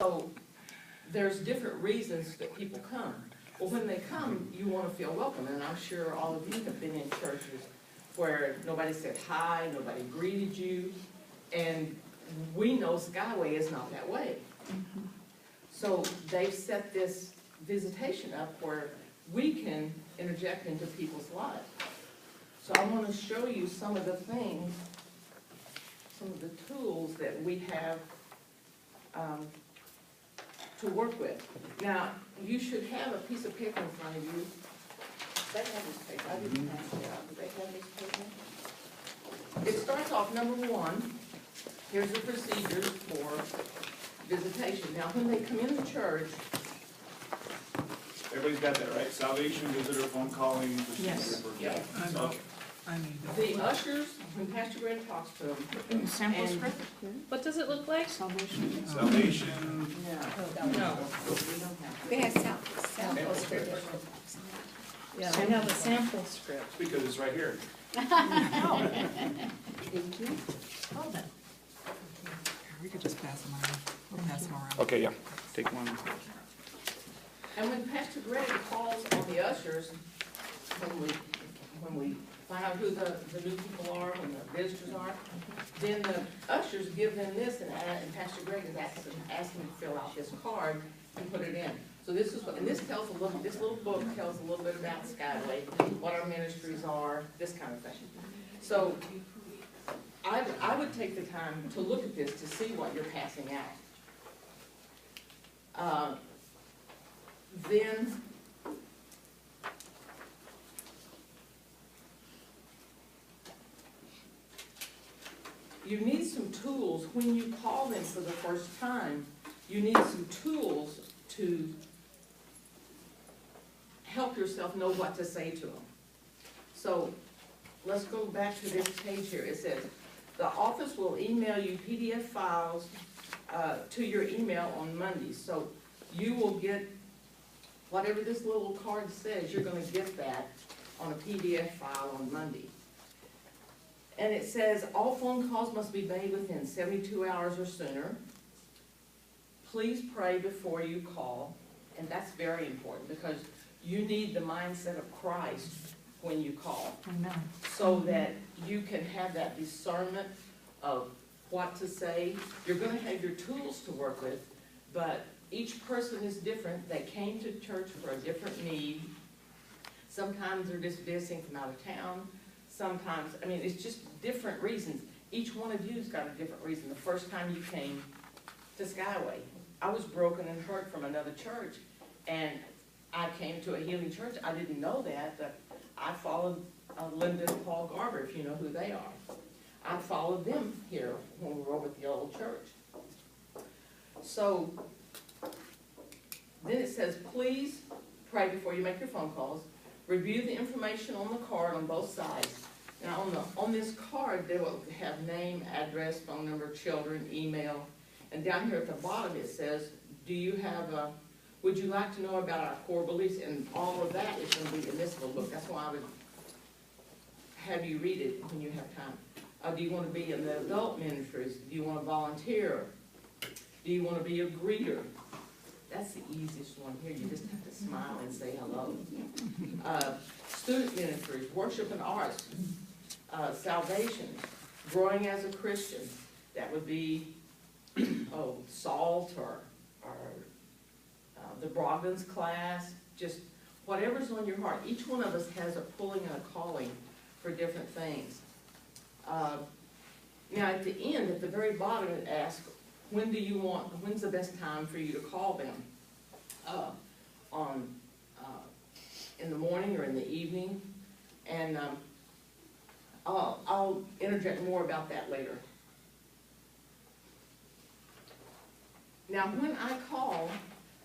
So there's different reasons that people come. Well, when they come, you want to feel welcome, and I'm sure all of you have been in churches where nobody said hi, nobody greeted you, and we know Skyway is not that way. So they've set this visitation up where we can interject into people's lives. So I want to show you some of the things, some of the tools that we have to work with. Now, you should have a piece of paper in front of you. They have this paper. I didn't pass it out. Do they have this paper? It starts off, number one, here's the procedures for visitation. Now, when they come into church, Everybody's got that, right? Salvation, visitor, phone calling. Yes. yeah, I need that. the ushers, when Pastor Greg talks to them, Sample and- script? What does it look like? Salvation. Salvation. no, No. we don't have They to. have sample script. Yeah, we have a sample script. It's because it's right here. Thank you. We could just pass them around. We'll pass them around. Okay, yeah. Take one. And when Pastor Greg calls on the ushers, when we find out who the new people are, when the visitors are, then the ushers give them this, and Pastor Greg is asking them to fill out this card and put it in. So this is what, and this little book tells a little bit about Skyway, what our ministries are, this kind of thing. So I would take the time to look at this to see what you're passing out. Then you need some tools when you call them for the first time. You need some tools to help yourself know what to say to them. So let's go back to this page here. It says, the office will email you PDF files to your email on Mondays. So you will get whatever this little card says, you're gonna get that on a PDF file on Monday. And it says, all phone calls must be made within 72 hours or sooner. Please pray before you call, and that's very important because you need the mindset of Christ when you call, so that you can have that discernment of what to say. You're gonna have your tools to work with, but each person is different. They came to church for a different need. Sometimes they're just visiting from out of town. Sometimes, I mean, it's just different reasons. Each one of you's got a different reason. The first time you came to Skyway, I was broken and hurt from another church, and I came to a healing church. I didn't know that, but I followed Linda and Paul Garber, if you know who they are. I followed them here when we were over at the old church. So then it says, please pray before you make your phone calls. Review the information on the card on both sides. Now on this card, they will have name, address, phone number, children, email. And down here at the bottom it says, do you have would you like to know about our core beliefs? And all of that is going to be in this little book. That's why I would have you read it when you have time. Do you want to be in the adult ministries? Do you want to volunteer? Do you want to be a greeter? That's the easiest one here. You just have to smile and say hello. Student ministries, worship and arts, salvation, growing as a Christian. That would be, SALT or the Brogdon's class, just whatever's on your heart. Each one of us has a pulling and a calling for different things. Now at the end, at the very bottom, it asks, when's the best time for you to call them? In the morning or in the evening? And I'll interject more about that later. Now when I call,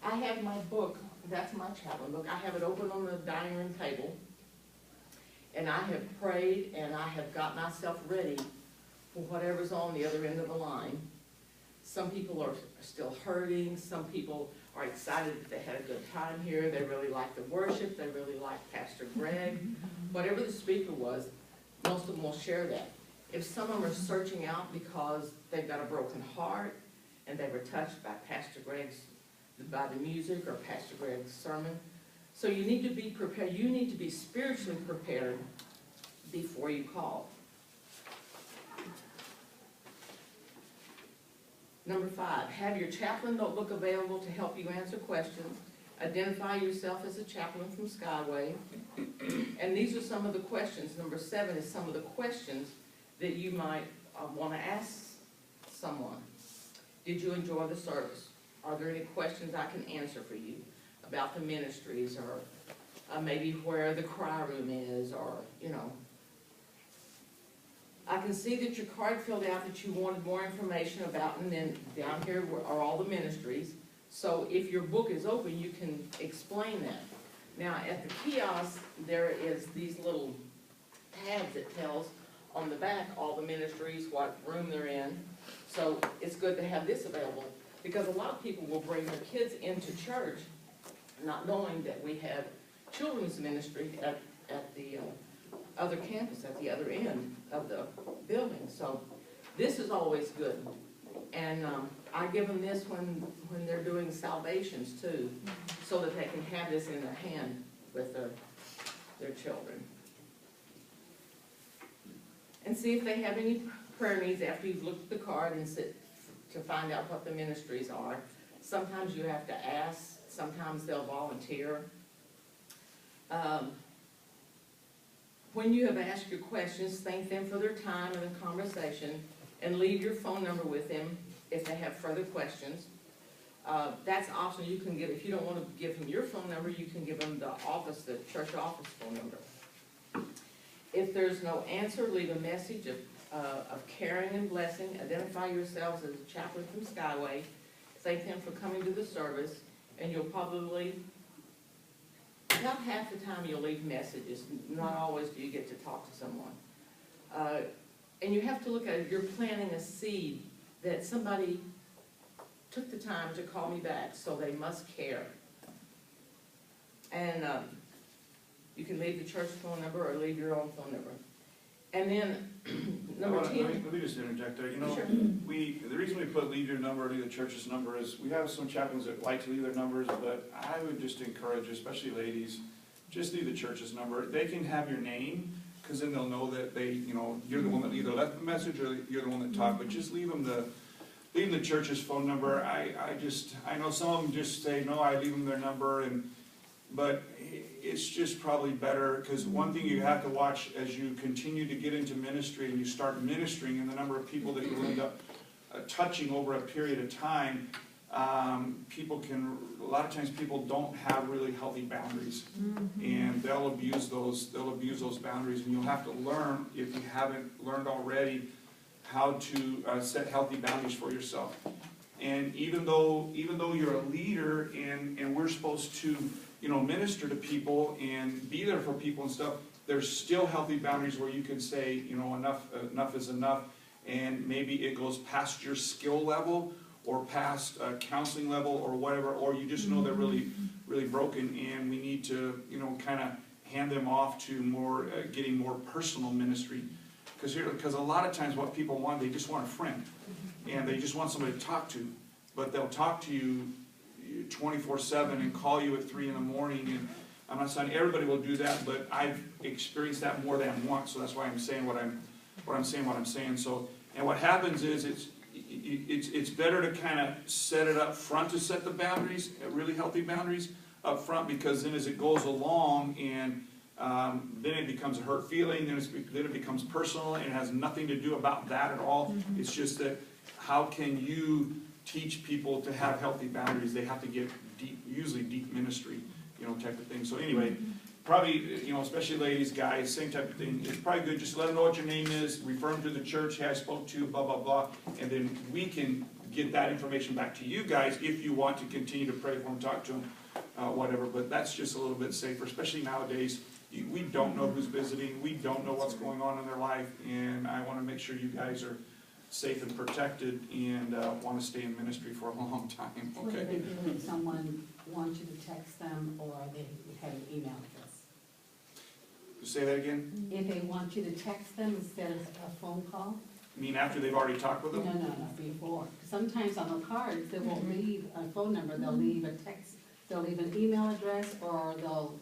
I have my book, that's my Chaplain book. I have it open on the dining room table. And I have prayed and I have got myself ready for whatever's on the other end of the line. Some people are still hurting. Some people are excited that they had a good time here. They really like the worship. They really like Pastor Greg. Whatever the speaker was, most of them will share that. If some of them are searching out because they've got a broken heart and they were touched by by the music or Pastor Greg's sermon. So you need to be prepared, you need to be spiritually prepared before you call. Number 5, have your chaplain notebook available to help you answer questions. Identify yourself as a chaplain from Skyway. And these are some of the questions. Number 7 is some of the questions that you might want to ask someone. Did you enjoy the service? Are there any questions I can answer for you about the ministries, or maybe where the cry room is, or, you know. I can see that your card filled out that you wanted more information about, and then down here are all the ministries. So if your book is open, you can explain that. Now, at the kiosk, there is these little tabs that tells on the back all the ministries, what room they're in. So it's good to have this available, because a lot of people will bring their kids into church not knowing that we have children's ministry at the other campus, at the other end of the building. So this is always good. And I give them this when they're doing salvations too, so that they can have this in their hand with their children. And see if they have any prayer needs after you've looked at the card and sit to find out what the ministries are. Sometimes you have to ask, sometimes they'll volunteer. When you have asked your questions, thank them for their time and the conversation, and leave your phone number with them if they have further questions. That's optional. You can give, if you don't want to give them your phone number, you can give them the church office phone number. If there's no answer, leave a message of caring and blessing. Identify yourselves as a chaplain from Skyway. Thank them for coming to the service, and you'll probably, about half the time you'll leave messages. Not always do you get to talk to someone. And you have to look at it, you're planting a seed that somebody took the time to call me back, so they must care. And you can leave the church phone number or leave your own phone number. And then, number 10. Let me just interject there. You know, Sure. the reason we put leave your number or leave the church's number is we have some chaplains that like to leave their numbers, but I would just encourage, especially ladies, just leave the church's number. They can have your name, because then they'll know that you're the one that either left the message or you're the one that talked, but just leave them the church's phone number. I know some of them just say, no, I leave them their number, but it's just probably better, because one thing you have to watch as you continue to get into ministry and you start ministering, and the number of people that you'll end up touching over a period of time, a lot of times people don't have really healthy boundaries, and they'll abuse those boundaries, and you'll have to learn, if you haven't learned already, how to set healthy boundaries for yourself. And even though you're a leader and we're supposed to minister to people and be there for people and stuff, there's still healthy boundaries where you can say, enough is enough, and maybe it goes past your skill level or past counseling level or whatever, or you just know they're really, really broken, and we need to, kind of hand them off to getting more personal ministry. Because a lot of times what people want, they just want a friend, and they just want somebody to talk to, but they'll talk to you 24/7 and call you at 3 in the morning, and I'm not saying everybody will do that, but I've experienced that more than once, so that's why I'm saying what I'm saying. So, and what happens is it's better to kind of set it up front, to set the boundaries, really healthy boundaries up front, because then as it goes along, and then it becomes a hurt feeling, then it becomes personal, and it has nothing to do about that at all. It's just that how can you teach people to have healthy boundaries? They have to get deep, usually deep ministry, type of thing. So anyway, probably, especially ladies, guys, same type of thing. It's probably good just let them know what your name is, refer them to the church, hey, I spoke to, blah, blah, blah, and then we can get that information back to you guys if you want to continue to pray for them, talk to them, whatever. But that's just a little bit safer, especially nowadays. We don't know who's visiting, we don't know what's going on in their life, and I want to make sure you guys are safe and protected, and want to stay in ministry for a long time. What do Okay. they do when someone wants you to text them, or they have an email address? Say that again? If they want you to text them instead of a phone call? You mean after they've already talked with No, them? no, no, before. Sometimes on the cards, they won't leave a phone number, they'll leave a text, they'll leave an email address, or they'll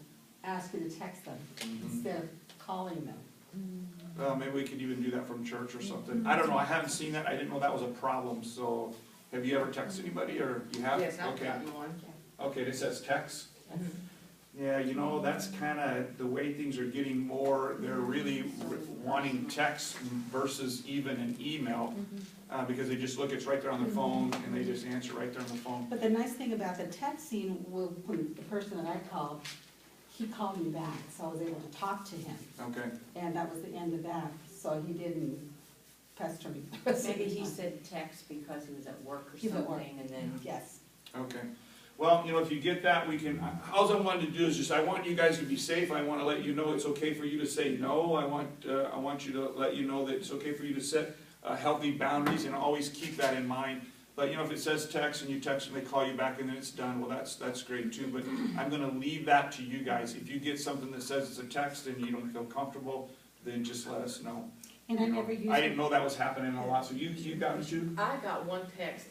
ask you to text them instead of calling them. Maybe we could even do that from church or something. I don't know, I haven't seen that, I didn't know that was a problem, so, have you ever texted anybody, or you have? Yes, I've Okay. gotten one. Okay, it says text? Yeah, you know, that's kinda the way things are getting more, they're really wanting text versus even an email, because they just look, it's right there on their phone, and they just answer right there on the phone. But the nice thing about the texting, when the person that I called, he called me back, so I was able to talk to him. Okay, And that was the end of that, so he didn't pester me. Maybe he said text because he was at work or He's at work. something, and then, Yes. okay. Well, you know, if you get that, we can, all I wanted to do is just, I want you guys to be safe, I wanna let you know it's okay for you to say no, I want you to let you know that it's okay for you to set healthy boundaries, and always keep that in mind. But, you know, if it says text, and you text and they call you back and then it's done, well, that's great too, but I'm gonna leave that to you guys. If you get something that says it's a text and you don't feel comfortable, then just let us know. And I You know, never used. I didn't know that was happening a lot, so you got it too? I got one text